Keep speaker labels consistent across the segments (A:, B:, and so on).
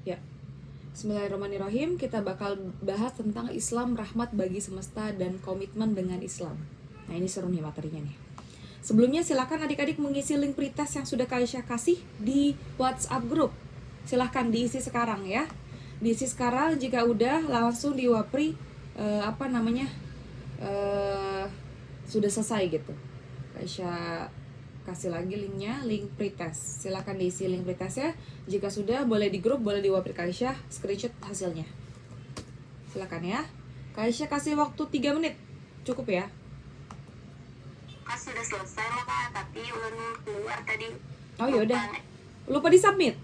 A: Ya, Bismillahirrahmanirrahim. Kita bakal bahas tentang Islam, rahmat bagi semesta, dan komitmen dengan Islam. Nah, ini seru nih materinya nih. Sebelumnya silakan adik-adik mengisi link pretest yang sudah Kak Aisyah kasih di WhatsApp group. Silahkan diisi sekarang ya. Diisi sekarang, jika udah langsung di Wapri sudah selesai gitu. Kak Aisyah kasih lagi linknya, link pretest. Silahkan diisi link pretestnya. Jika sudah, boleh di grup, boleh di Wapri Kak Aisyah, screenshot hasilnya. Silakan ya. Kak Aisyah kasih waktu 3 menit. Cukup ya?
B: Sudah selesai lah Kak, tapi ulun keluar tadi.
A: Oh yaudah. Lupa di submit.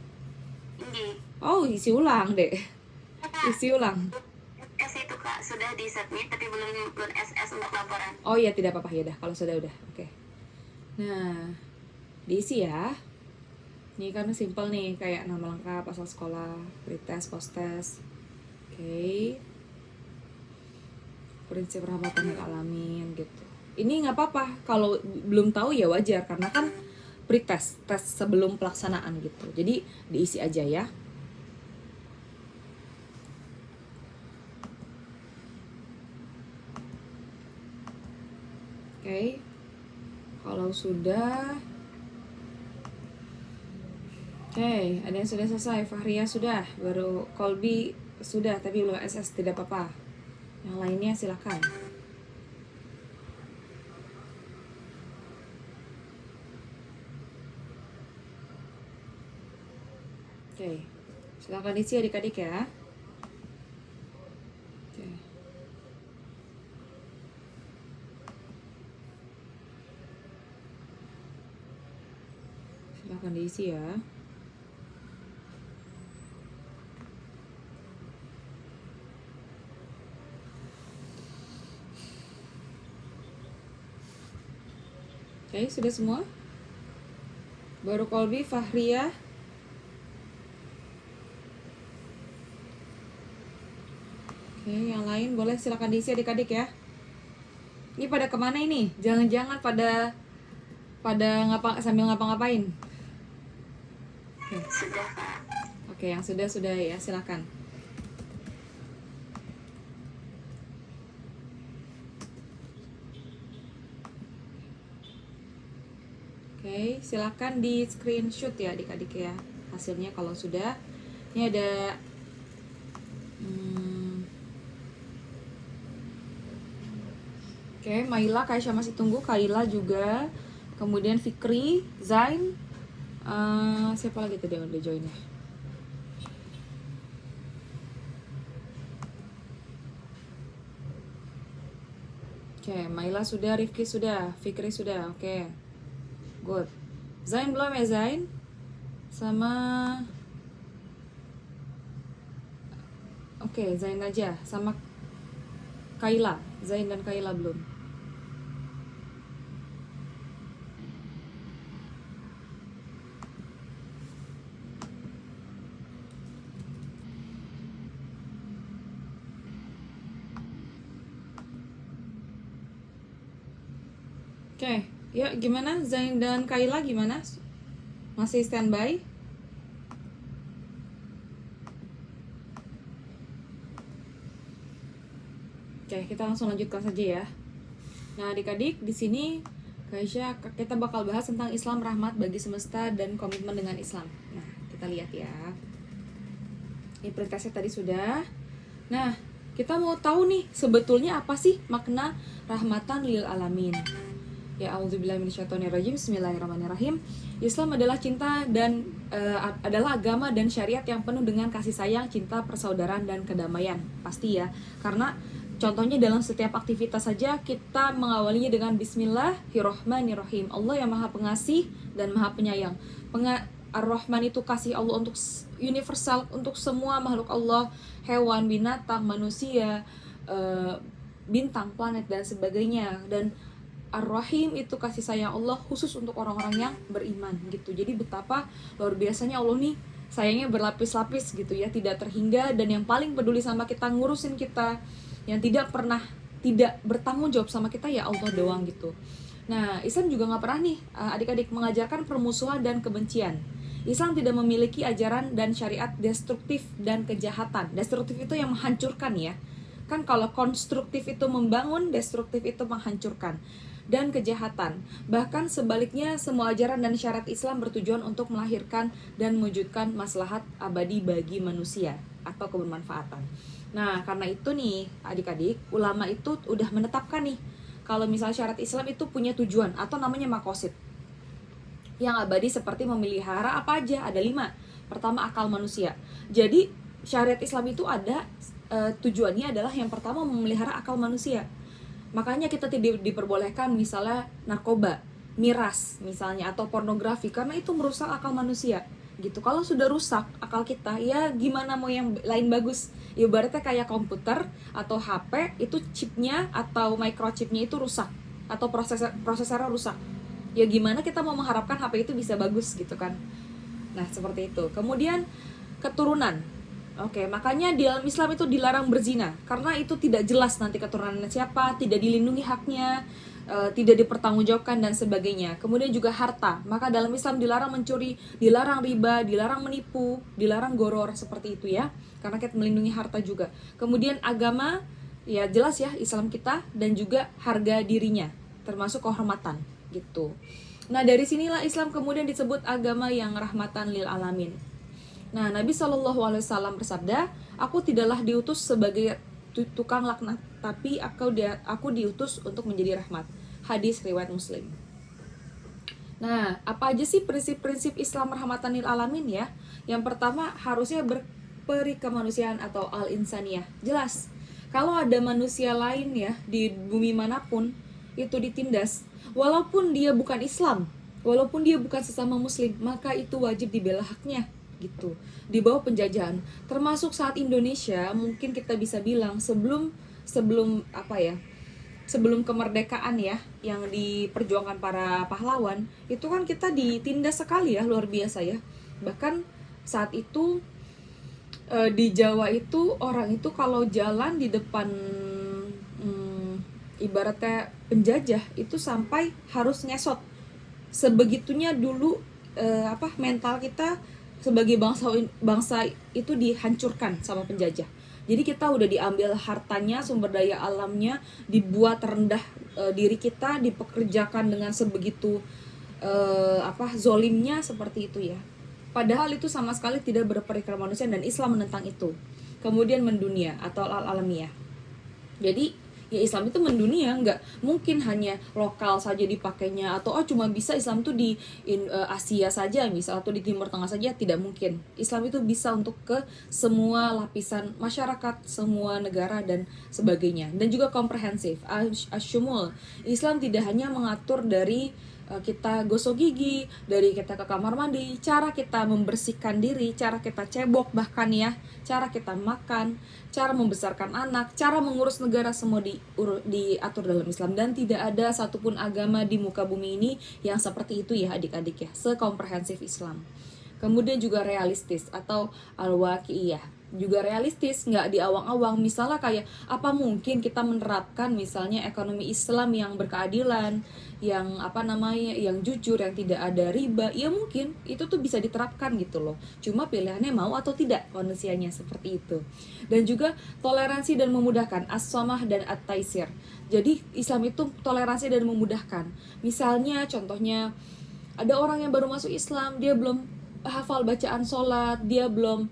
B: Ini.
A: Oh, isi ulang deh.
B: Kak,
A: Isi ulang.
B: SS itu Kak sudah di submit tapi belum SS untuk laporan.
A: Oh iya, tidak apa-apa ya dah kalau sudah udah. Oke. Nah, diisi ya. Ini kan simple nih, kayak nama lengkap, asal sekolah, pretest, posttest. Oke. Prinsip rahmatan lil alamin gitu. Ini nggak apa-apa kalau belum tahu ya, wajar karena kan pretest, tes sebelum pelaksanaan gitu. Jadi diisi aja ya. Oke. Kalau sudah, oke, ada yang sudah selesai. Fahria sudah, baru Kolbi sudah tapi belum SS, tidak apa-apa. Yang lainnya silakan. Oke, silakan isi adik-adik ya. Oke. Silakan diisi ya. Oke, sudah semua? Baru Kolbi, Fahria. Oke, yang lain boleh silakan diisi adik-adik ya. Ini pada kemana ini? Jangan-jangan pada sambil ngapa-ngapain? Oke.
B: Sudah Kak.
A: Oke, yang sudah ya, silakan. Oke, silakan di screenshot ya adik-adik ya hasilnya kalau sudah. Ini ada Oke, Maila, Kaisha masih tunggu, Kaila juga, kemudian Fikri, Zain, siapa lagi tadi yang udah join ya? Oke, Maila sudah, Rifki sudah, Fikri sudah, oke, good. Zain belum ya Zain? Sama, oke, Zain aja, sama Kaila, Zain dan Kaila belum. Oke, ya gimana Zain dan Kaila gimana? Masih standby? Oke, kita langsung lanjutkan saja ya. Nah, adik-adik, di sini Kaisha, kita bakal bahas tentang Islam, rahmat bagi semesta, dan komitmen dengan Islam. Nah, kita lihat ya. Ini pretestnya tadi sudah. Nah, kita mau tahu nih, sebetulnya apa sih makna rahmatan lil alamin? Ya, auzubillahi minasyaitonirrajim. Bismillahirrahmanirrahim. Islam adalah cinta dan adalah agama dan syariat yang penuh dengan kasih sayang, cinta, persaudaraan, dan kedamaian. Pasti ya, karena contohnya dalam setiap aktivitas saja kita mengawalinya dengan Bismillahirrahmanirrahim. Allah yang maha pengasih dan maha penyayang. Ar-Rahman itu kasih Allah untuk universal, untuk semua makhluk Allah, hewan, binatang, manusia, bintang, planet, dan sebagainya. Dan Ar-Rahim itu kasih sayang Allah khusus untuk orang-orang yang beriman gitu. Jadi betapa luar biasanya Allah nih sayangnya berlapis-lapis gitu ya, tidak terhingga, dan yang paling peduli sama kita, ngurusin kita, yang tidak pernah tidak bertanggung jawab sama kita ya Allah doang gitu. Nah, Islam juga nggak pernah nih adik-adik mengajarkan permusuhan dan kebencian. Islam tidak memiliki ajaran dan syariat destruktif dan kejahatan. Destruktif itu yang menghancurkan ya. Kan kalau konstruktif itu membangun, destruktif itu menghancurkan. Dan kejahatan. Bahkan sebaliknya, semua ajaran dan syariat Islam bertujuan untuk melahirkan dan mewujudkan maslahat abadi bagi manusia atau kebermanfaatan. Nah, karena itu nih adik-adik, ulama itu udah menetapkan nih kalau misalnya syariat Islam itu punya tujuan atau namanya makosid yang abadi seperti memelihara apa aja, ada 5. Pertama, akal manusia. Jadi syariat Islam itu ada tujuannya adalah yang pertama memelihara akal manusia. Makanya kita tidak diperbolehkan misalnya narkoba, miras misalnya, atau pornografi, karena itu merusak akal manusia gitu. Kalau sudah rusak akal kita, ya gimana mau yang lain bagus? Ibaratnya kayak komputer atau HP, itu chipnya atau microchipnya itu rusak, atau prosesornya rusak. Ya gimana kita mau mengharapkan HP itu bisa bagus gitu kan? Nah seperti itu. Kemudian keturunan. Oke, makanya di dalam Islam itu dilarang berzina karena itu tidak jelas nanti keturunannya siapa, tidak dilindungi haknya, tidak dipertanggungjawabkan dan sebagainya. Kemudian juga harta, maka dalam Islam dilarang mencuri, dilarang riba, dilarang menipu, dilarang goror, seperti itu ya, karena kita melindungi harta juga. Kemudian agama, ya jelas ya Islam kita, dan juga harga dirinya, termasuk kehormatan gitu. Nah dari sinilah Islam kemudian disebut agama yang rahmatan lil alamin. Nah, Nabi SAW bersabda, aku tidaklah diutus sebagai tukang laknat, tapi aku diutus untuk menjadi rahmat. Hadis riwayat Muslim. Nah, apa aja sih prinsip-prinsip Islam rahmatan lil alamin ya? Yang pertama, harusnya berperi kemanusiaan atau al-insaniyah. Jelas, kalau ada manusia lain ya di bumi manapun itu ditindas, walaupun dia bukan Islam, walaupun dia bukan sesama muslim, maka itu wajib dibela haknya gitu, di bawah penjajahan. Termasuk saat Indonesia, mungkin kita bisa bilang sebelum kemerdekaan ya, yang diperjuangkan para pahlawan, itu kan kita ditindas sekali ya, luar biasa ya. Bahkan saat itu di Jawa itu orang itu kalau jalan di depan ibaratnya penjajah itu sampai harus ngesot. Sebegitunya dulu mental kita sebagai bangsa itu dihancurkan sama penjajah. Jadi kita udah diambil hartanya, sumber daya alamnya, dibuat rendah diri kita, dipekerjakan dengan sebegitu zolimnya seperti itu ya. Padahal itu sama sekali tidak berperi kemanusiaan dan Islam menentang itu. Kemudian mendunia atau al-alamiyah. Jadi ya Islam itu mendunia, nggak mungkin hanya lokal saja dipakainya, atau cuma bisa Islam itu di Asia saja misal, atau di Timur Tengah saja, tidak mungkin. Islam itu bisa untuk ke semua lapisan masyarakat, semua negara dan sebagainya, dan juga komprehensif, asyumul. Islam tidak hanya mengatur dari kita gosok gigi, dari kita ke kamar mandi, cara kita membersihkan diri, cara kita cebok bahkan ya, cara kita makan, cara membesarkan anak, cara mengurus negara, semua diatur dalam Islam. Dan tidak ada satupun agama di muka bumi ini yang seperti itu ya adik-adik ya, sekomprehensif Islam. Kemudian juga realistis atau al-waqi'iyah, juga realistis, nggak diawang-awang. Misalnya kayak apa mungkin kita menerapkan misalnya ekonomi Islam yang berkeadilan, yang yang jujur, yang tidak ada riba. Ya mungkin itu tuh bisa diterapkan gitu loh, cuma pilihannya mau atau tidak manusianya, seperti itu. Dan juga toleransi dan memudahkan, as-samah dan at-taisir. Jadi Islam itu toleransi dan memudahkan. Misalnya contohnya ada orang yang baru masuk Islam, dia belum hafal bacaan sholat, dia belum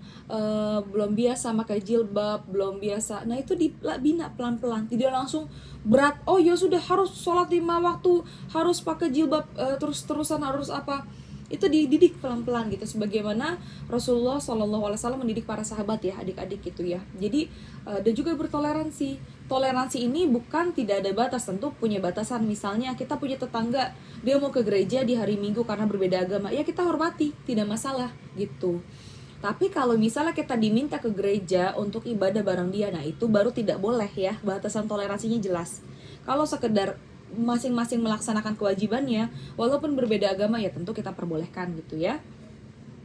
A: biasa pakai jilbab, belum biasa. Nah itu dibina pelan-pelan, tidak langsung berat. Oh ya sudah harus sholat 5 waktu, harus pakai jilbab terus-terusan, harus apa. Itu dididik pelan-pelan gitu, sebagaimana Rasulullah SAW mendidik para sahabat ya adik-adik gitu ya. Jadi dan juga bertoleransi. Toleransi ini bukan tidak ada batas, tentu punya batasan. Misalnya kita punya tetangga, dia mau ke gereja di hari Minggu karena berbeda agama, ya kita hormati, tidak masalah gitu. Tapi kalau misalnya kita diminta ke gereja untuk ibadah bareng dia, nah itu baru tidak boleh ya, batasan toleransinya jelas. Kalau sekedar masing-masing melaksanakan kewajibannya, walaupun berbeda agama, ya tentu kita perbolehkan gitu ya.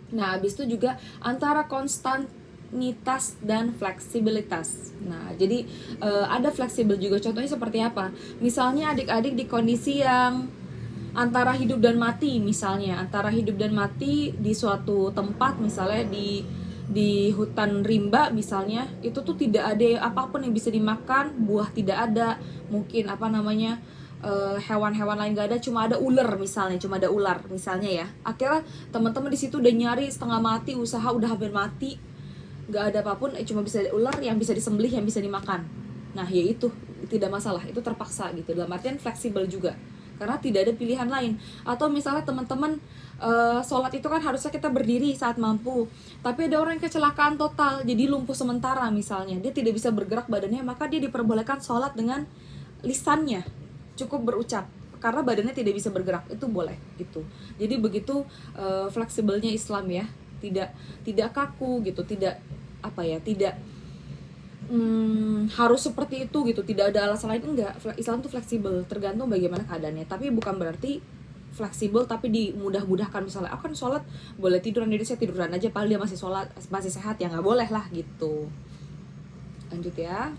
A: Nah habis itu juga antara konstanitas dan fleksibilitas. Nah jadi ada fleksibel juga, contohnya seperti apa? Misalnya adik-adik di kondisi yang antara hidup dan mati misalnya, antara hidup dan mati di suatu tempat, misalnya di hutan rimba misalnya, itu tuh tidak ada apapun yang bisa dimakan, buah tidak ada, mungkin apa namanya, hewan-hewan lain gak ada, cuma ada ular misalnya, ya. Akhirnya teman-teman di situ udah nyari setengah mati, usaha udah hampir mati, gak ada apapun, cuma bisa ada ular yang bisa disembelih, yang bisa dimakan. Nah ya itu tidak masalah, itu terpaksa gitu, dalam artian fleksibel juga, karena tidak ada pilihan lain. Atau misalnya teman-teman sholat itu kan harusnya kita berdiri saat mampu, tapi ada orang yang kecelakaan total, jadi lumpuh sementara misalnya, dia tidak bisa bergerak badannya, maka dia diperbolehkan sholat dengan lisannya, cukup berucap, karena badannya tidak bisa bergerak, itu boleh gitu. Jadi begitu fleksibelnya Islam ya, tidak kaku gitu, tidak apa ya, tidak harus seperti itu gitu, tidak ada alasan lain, enggak. Islam tuh fleksibel, tergantung bagaimana keadaannya. Tapi bukan berarti fleksibel tapi dimudah-mudahkan, misalnya aku kan sholat boleh tiduran, jadi saya tiduran aja padahal dia masih sholat, masih sehat, ya nggak boleh lah gitu. Lanjut ya.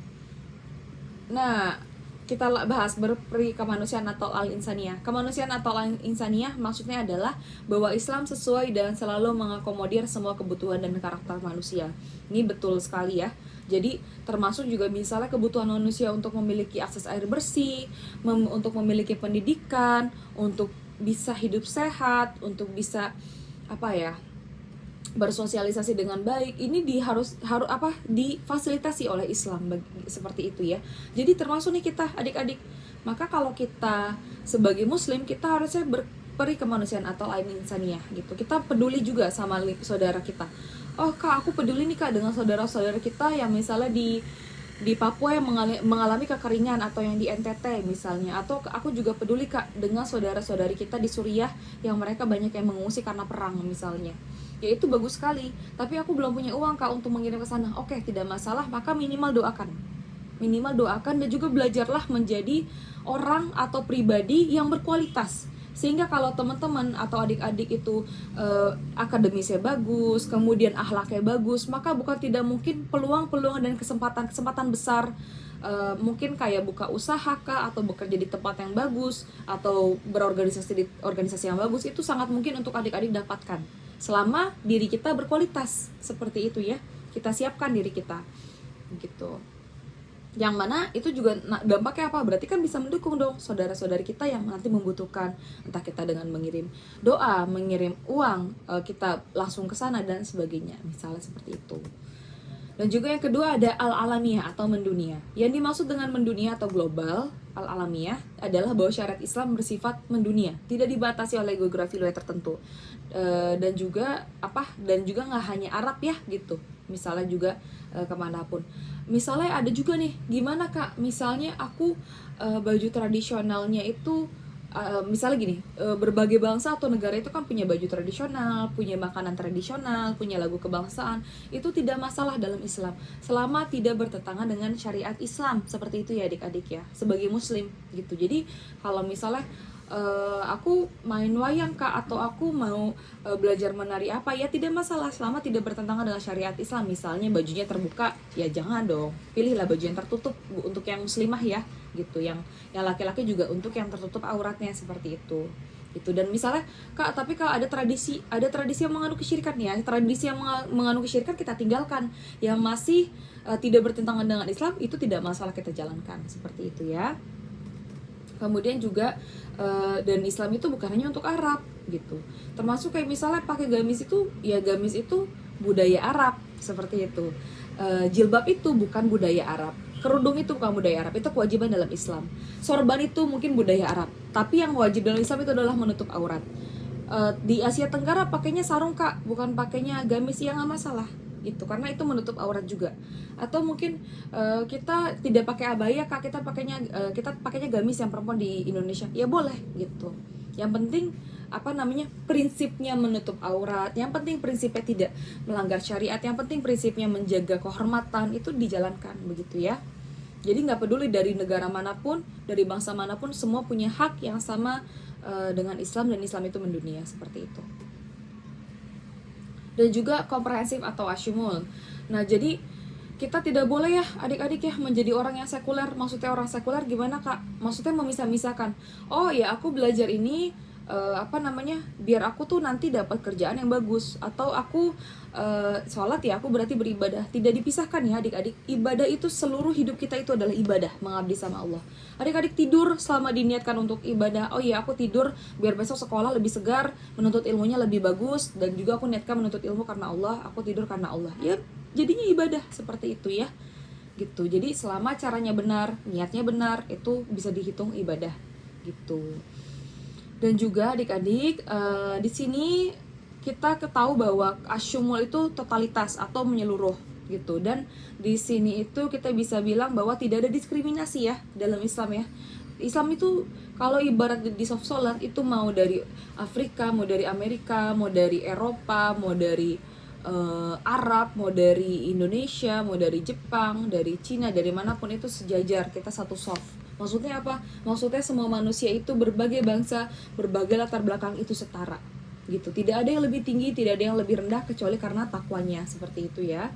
A: Nah, kita bahas berperi kemanusiaan atau al-insaniyah. Kemanusiaan atau al-insaniyah maksudnya adalah bahwa Islam sesuai dan selalu mengakomodir semua kebutuhan dan karakter manusia. Ini betul sekali ya. Jadi termasuk juga misalnya kebutuhan manusia untuk memiliki akses air bersih, untuk memiliki pendidikan, untuk bisa hidup sehat, untuk bisa apa ya, bersosialisasi dengan baik. Ini harus difasilitasi oleh Islam seperti itu ya. Jadi termasuk nih kita adik-adik. Maka kalau kita sebagai muslim, kita harusnya berperi kemanusiaan atau al-insaniyah gitu. Kita peduli juga sama saudara kita. Oh kak, aku peduli nih kak dengan saudara-saudara kita yang misalnya di Papua yang mengalami kekeringan, atau yang di NTT misalnya, atau aku juga peduli kak dengan saudara-saudari kita di Suriah yang mereka banyak yang mengungsi karena perang misalnya. Ya itu bagus sekali, tapi aku belum punya uang kak untuk mengirim ke sana. Oke, tidak masalah, maka minimal doakan dan juga belajarlah menjadi orang atau pribadi yang berkualitas, sehingga kalau teman-teman atau adik-adik itu akademisnya bagus, kemudian akhlaknya bagus, maka bukan tidak mungkin peluang-peluang dan kesempatan besar, mungkin kayak buka usaha kah, atau bekerja di tempat yang bagus, atau berorganisasi di organisasi yang bagus, itu sangat mungkin untuk adik-adik dapatkan selama diri kita berkualitas. Seperti itu ya, kita siapkan diri kita gitu. Yang mana itu juga dampaknya apa? Berarti kan bisa mendukung dong saudara-saudari kita yang nanti membutuhkan, entah kita dengan mengirim doa, mengirim uang, kita langsung ke sana dan sebagainya, misalnya seperti itu. Dan juga yang kedua ada al-alamiyah atau mendunia. Yang dimaksud dengan mendunia atau global, al-alamiyah adalah bahwa syariat Islam bersifat mendunia, tidak dibatasi oleh geografi wilayah tertentu. Dan juga nggak hanya Arab ya gitu. Misalnya juga kemanapun. Misalnya ada juga nih, gimana kak? Misalnya aku baju tradisionalnya itu misalnya gini, berbagai bangsa atau negara itu kan punya baju tradisional, punya makanan tradisional, punya lagu kebangsaan. Itu tidak masalah dalam Islam, selama tidak bertentangan dengan syariat Islam. Seperti itu ya adik-adik ya, sebagai muslim gitu. Jadi kalau misalnya aku main wayang kak, atau aku mau belajar menari apa, ya tidak masalah selama tidak bertentangan dengan syariat Islam. Misalnya bajunya terbuka, ya jangan dong, pilihlah baju yang tertutup untuk yang muslimah ya gitu, yang laki-laki juga untuk yang tertutup auratnya, seperti itu gitu. Dan misalnya kak, tapi kalau ada tradisi yang mengandung kesyirikan ya, tradisi yang mengandung kesyirikan kita tinggalkan, yang masih tidak bertentangan dengan Islam itu tidak masalah kita jalankan, seperti itu ya. Kemudian juga dan Islam itu bukan hanya untuk Arab gitu, termasuk kayak misalnya pakai gamis itu, ya gamis itu budaya Arab, seperti itu. Jilbab itu bukan budaya Arab, kerudung itu bukan budaya Arab, itu kewajiban dalam Islam. Sorban itu mungkin budaya Arab, tapi yang wajib dalam Islam itu adalah menutup aurat. Di Asia Tenggara pakainya sarung kak, bukan pakainya gamis, ya nggak masalah gitu, karena itu menutup aurat juga. Atau mungkin kita tidak pakai abaya kak, kita pakainya gamis yang perempuan di Indonesia, ya boleh gitu. Yang penting prinsipnya menutup aurat, yang penting prinsipnya tidak melanggar syariat, yang penting prinsipnya menjaga kehormatan, itu dijalankan begitu ya. Jadi nggak peduli dari negara manapun, dari bangsa manapun, semua punya hak yang sama dengan Islam, dan Islam itu mendunia, seperti itu. Dan juga komprehensif atau asyumul. Nah jadi kita tidak boleh ya adik-adik ya menjadi orang yang sekuler. Maksudnya orang sekuler gimana kak? Maksudnya memisah-misahkan, oh ya aku belajar ini biar aku tuh nanti dapat kerjaan yang bagus, atau aku sholat ya aku berarti beribadah. Tidak dipisahkan ya adik-adik. Ibadah itu seluruh hidup kita itu adalah ibadah, mengabdi sama Allah. Adik-adik tidur selama diniatkan untuk ibadah. Oh iya aku tidur biar besok sekolah lebih segar, menuntut ilmunya lebih bagus, dan juga aku niatkan menuntut ilmu karena Allah, aku tidur karena Allah. Ya jadinya ibadah seperti itu ya gitu. Jadi selama caranya benar, niatnya benar, itu bisa dihitung ibadah gitu. Dan juga adik-adik di sini kita ketahui bahwa asyumul itu totalitas atau menyeluruh gitu. Dan di sini itu kita bisa bilang bahwa tidak ada diskriminasi ya dalam Islam ya. Islam itu kalau ibarat di soft sholat itu mau dari Afrika, mau dari Amerika, mau dari Eropa, mau dari Arab, mau dari Indonesia, mau dari Jepang, dari Cina, dari manapun itu sejajar, kita satu soft. Maksudnya apa? Maksudnya semua manusia itu berbagai bangsa, berbagai latar belakang itu setara gitu. Tidak ada yang lebih tinggi, tidak ada yang lebih rendah kecuali karena takwanya, seperti itu ya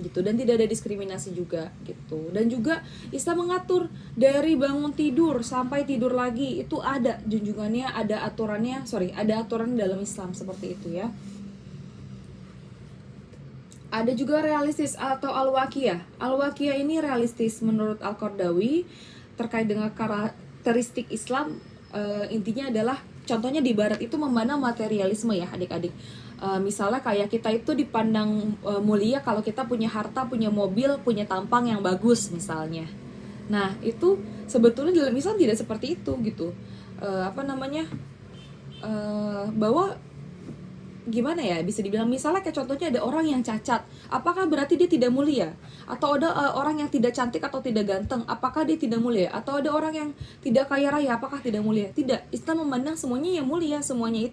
A: gitu. Dan tidak ada diskriminasi juga gitu. Dan juga Islam mengatur dari bangun tidur sampai tidur lagi itu ada junjungannya, ada aturannya, ada aturan dalam Islam seperti itu ya. Ada juga realistis atau al-waqiyah. Al-waqiyah ini realistis menurut Al-Qardawi terkait dengan karakteristik Islam. Intinya adalah contohnya di barat itu memandang materialisme ya adik-adik. Misalnya kayak kita itu dipandang mulia kalau kita punya harta, punya mobil, punya tampang yang bagus misalnya. Nah itu sebetulnya dalam Islam tidak seperti itu gitu. Bahwa gimana ya, bisa dibilang misalnya kayak contohnya ada orang yang cacat, apakah berarti dia tidak mulia? Atau ada orang yang tidak cantik atau tidak ganteng, apakah dia tidak mulia? Atau ada orang yang tidak kaya raya, apakah tidak mulia? Tidak. Islam memandang semuanya yang mulia, semuanya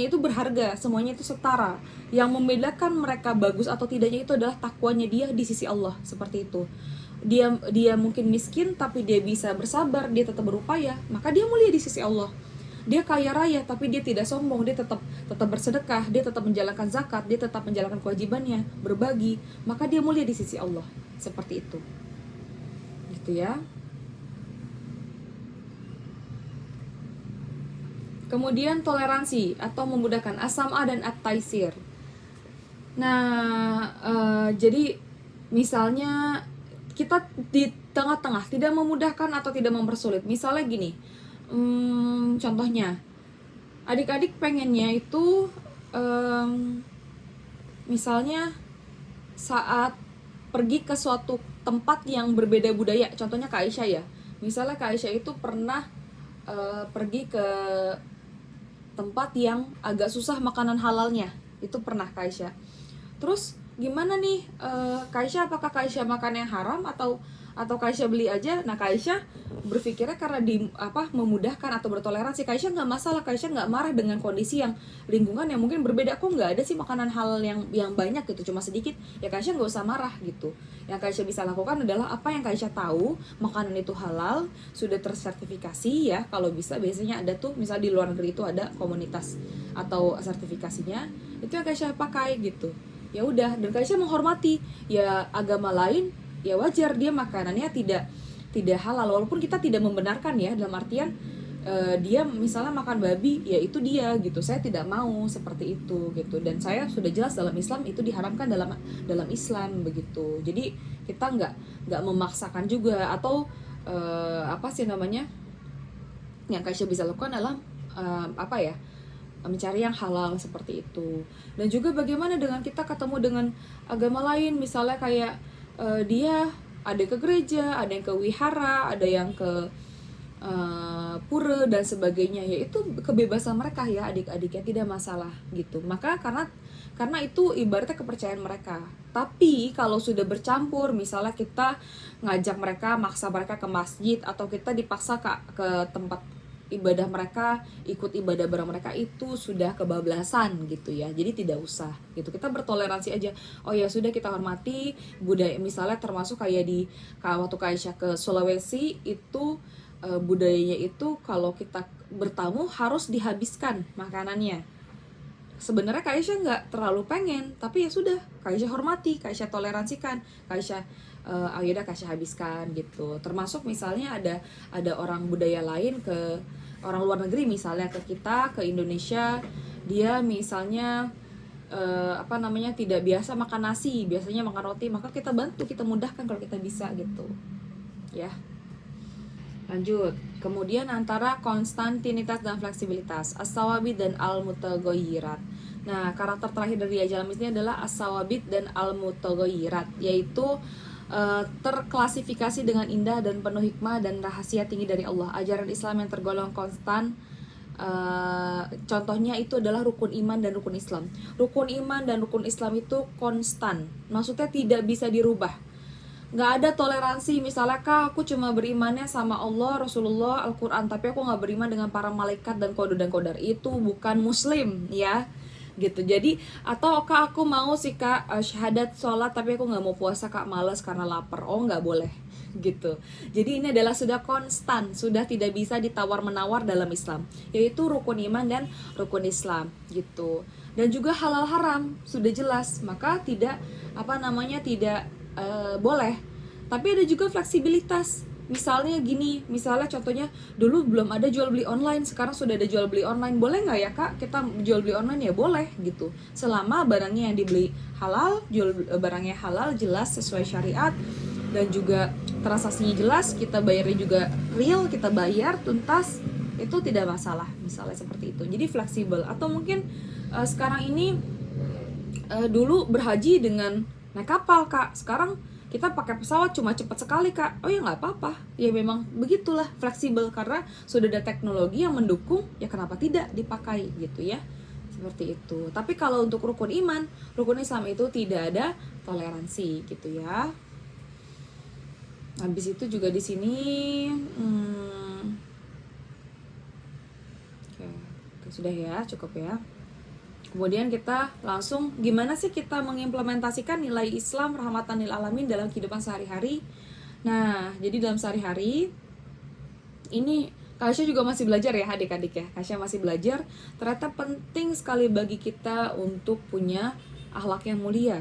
A: itu berharga, semuanya itu setara. Yang membedakan mereka bagus atau tidaknya itu adalah takwanya dia di sisi Allah, seperti itu. Dia mungkin miskin tapi dia bisa bersabar, dia tetap berupaya, maka dia mulia di sisi Allah. Dia kaya raya tapi dia tidak sombong, dia tetap bersedekah, dia tetap menjalankan zakat, dia tetap menjalankan kewajibannya, berbagi, maka dia mulia di sisi Allah. Seperti itu. Gitu ya. Kemudian toleransi atau memudahkan, as-sam'a dan at-taisir. Nah, jadi misalnya kita di tengah-tengah, tidak memudahkan atau tidak mempersulit. Misalnya gini, contohnya adik-adik pengennya itu misalnya saat pergi ke suatu tempat yang berbeda budaya, contohnya Kak Aisyah ya, misalnya Kak Aisyah itu pernah pergi ke tempat yang agak susah makanan halalnya, itu pernah Kak Aisyah. Terus gimana nih Kak Aisyah, apakah Kak Aisyah makan yang haram atau Kak Aisyah beli aja? Nah Kak Aisyah berpikirnya karena memudahkan atau bertoleransi. Kak Aisyah nggak masalah, Kak Aisyah nggak marah dengan kondisi yang lingkungan yang mungkin berbeda. Kok nggak ada sih makanan halal yang banyak gitu, cuma sedikit. Ya Kak Aisyah nggak usah marah gitu. Yang Kak Aisyah bisa lakukan adalah apa yang Kak Aisyah tahu makanan itu halal, sudah tersertifikasi ya. Kalau bisa biasanya ada tuh, misal di luar negeri itu ada komunitas atau sertifikasinya, itu yang Kak Aisyah pakai gitu. Ya udah, dan Kak Aisyah menghormati ya agama lain, ya wajar dia makanannya tidak halal, walaupun kita tidak membenarkan ya, dalam artian dia misalnya makan babi, ya itu dia gitu, saya tidak mau seperti itu gitu, dan saya sudah jelas dalam Islam itu diharamkan dalam Islam begitu. Jadi kita nggak memaksakan juga, atau yang Kak Aisyah bisa lakukan adalah mencari yang halal seperti itu. Dan juga bagaimana dengan kita ketemu dengan agama lain, misalnya kayak dia ada ke gereja, ada yang ke wihara, ada yang ke pura dan sebagainya, yaitu kebebasan mereka ya adik-adik, ya tidak masalah gitu. Maka karena itu ibaratnya kepercayaan mereka. Tapi kalau sudah bercampur, misalnya kita ngajak mereka, maksa mereka ke masjid, atau kita dipaksa ke tempat ibadah mereka, ikut ibadah bareng mereka, itu sudah kebablasan gitu ya. Jadi tidak usah gitu, kita bertoleransi aja. Oh ya sudah, kita hormati budaya. Misalnya termasuk kayak waktu Kak Aisyah ke Sulawesi itu budayanya itu kalau kita bertamu harus dihabiskan makanannya. sebenarnya Kak Aisyah nggak terlalu pengen, tapi ya sudah, Kak Aisyah hormati, Kak Aisyah toleransikan, Kak Aisyah yaudah Kak Aisyah habiskan gitu. Termasuk misalnya ada orang budaya lain ke orang luar negeri misalnya ke kita, ke Indonesia, dia misalnya tidak biasa makan nasi, biasanya makan roti, maka kita bantu, kita mudahkan kalau kita bisa gitu ya. Lanjut, kemudian antara konstantinitas dan fleksibilitas, as-sawabit dan al-mutaghayyirat. Nah, karakter terakhir dari ajaran ini adalah as-sawabit dan al-mutaghayyirat, yaitu terklasifikasi dengan indah dan penuh hikmah dan rahasia tinggi dari Allah. Ajaran Islam yang tergolong konstan, contohnya itu adalah rukun iman dan rukun Islam. Rukun iman dan rukun Islam itu konstan, maksudnya tidak bisa dirubah. Nggak ada toleransi, misalnya Kak, aku cuma berimannya sama Allah, Rasulullah, Al-Quran, tapi aku nggak beriman dengan para malaikat dan kode dan kodar. Itu bukan muslim ya gitu. Jadi atau Kak, aku mau sih Kak syahadat sholat, tapi aku nggak mau puasa Kak, males karena lapar. Oh, nggak boleh gitu. Jadi ini adalah sudah konstan, sudah tidak bisa ditawar-menawar dalam Islam, yaitu rukun iman dan rukun Islam gitu. Dan juga halal haram sudah jelas, maka tidak tidak boleh. Tapi ada juga fleksibilitas. Misalnya gini, misalnya contohnya dulu belum ada jual beli online, sekarang sudah ada jual beli online. Boleh nggak ya Kak kita jual beli online? Ya boleh gitu. Selama barangnya yang dibeli halal, barangnya halal, jelas sesuai syariat, dan juga transaksinya jelas, kita bayarnya juga real, kita bayar tuntas, itu tidak masalah. Misalnya seperti itu. Jadi fleksibel. Atau mungkin sekarang ini dulu berhaji dengan naik kapal Kak, sekarang kita pakai pesawat cuma cepat sekali Kak. Oh ya nggak apa-apa, ya memang begitulah, fleksibel karena sudah ada teknologi yang mendukung, ya kenapa tidak dipakai gitu ya, seperti itu. Tapi kalau untuk rukun iman, rukun Islam itu tidak ada toleransi gitu ya. Habis itu juga di sini oke, sudah ya, cukup ya. Kemudian kita langsung gimana sih kita mengimplementasikan nilai Islam rahmatan lil alamin dalam kehidupan sehari-hari. Nah, jadi dalam sehari-hari ini Kak Aisyah juga masih belajar ya adik-adik ya. Kak Aisyah masih belajar, ternyata penting sekali bagi kita untuk punya akhlak yang mulia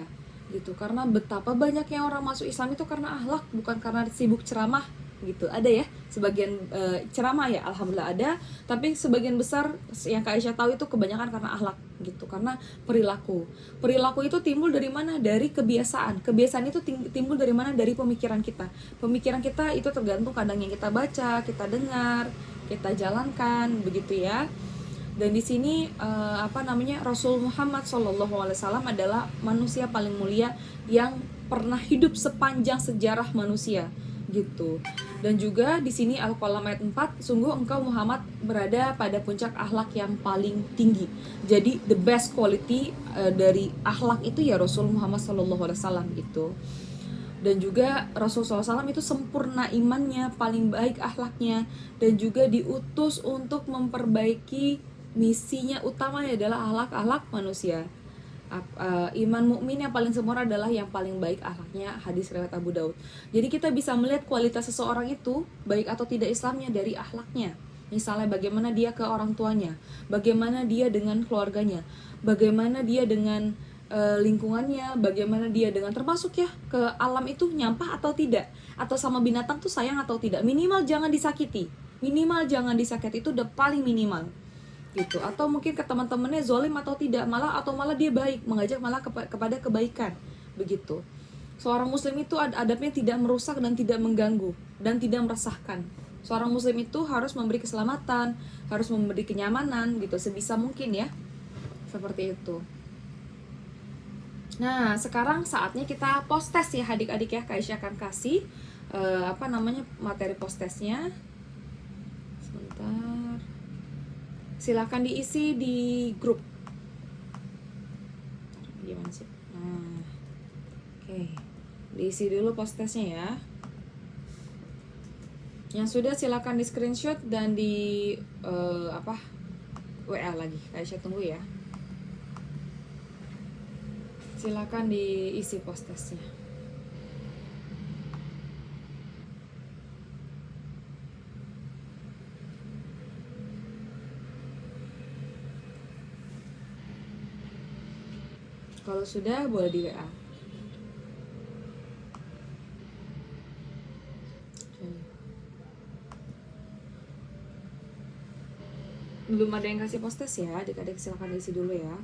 A: gitu. Karena betapa banyaknya orang masuk Islam itu karena akhlak, bukan karena sibuk ceramah gitu. Ada ya sebagian ceramah ya, alhamdulillah ada, tapi sebagian besar yang Kak Aisyah tahu itu kebanyakan karena akhlak gitu, karena perilaku itu timbul dari mana? Dari kebiasaan itu timbul dari mana? Dari pemikiran kita itu tergantung kadang yang kita baca, kita dengar, kita jalankan begitu ya. Dan di sini Rasul Muhammad SAW adalah manusia paling mulia yang pernah hidup sepanjang sejarah manusia gitu. Dan juga di sini Al-Qalam ayat 4, sungguh engkau Muhammad berada pada puncak akhlak yang paling tinggi. Jadi the best quality dari akhlak itu ya Rasul Muhammad SAW gitu. Dan juga Rasul SAW itu sempurna imannya, paling baik akhlaknya, dan juga diutus untuk memperbaiki misinya utamanya adalah akhlak manusia. Iman mukmin yang paling sempurna adalah yang paling baik akhlaknya, hadis riwayat Abu Daud. Jadi kita bisa melihat kualitas seseorang itu baik atau tidak Islamnya dari akhlaknya. Misalnya bagaimana dia ke orang tuanya, bagaimana dia dengan keluarganya, bagaimana dia dengan lingkungannya, bagaimana dia dengan termasuk ya ke alam itu nyampah atau tidak, atau sama binatang tuh sayang atau tidak. Minimal jangan disakiti, itu udah paling minimal gitu. Atau mungkin ke teman-temannya zolim atau tidak, malah dia baik, mengajak malah kepada kebaikan begitu. Seorang muslim itu adabnya tidak merusak dan tidak mengganggu dan tidak meresahkan. Seorang muslim itu harus memberi keselamatan, harus memberi kenyamanan gitu sebisa mungkin ya, seperti itu. Nah, sekarang saatnya kita post test ya adik-adik ya. Kak Aisyah akan kasih materi post testnya. Sebentar, silakan diisi di grup. Gimana sih? Nah, oke, diisi dulu post testnya ya. Yang sudah silakan di screenshot dan di WA lagi. Aisyah tunggu ya. Silakan diisi post testnya. Kalau sudah boleh di WA. Belum ada yang kasih postes ya, adik-adik silakan isi dulu ya.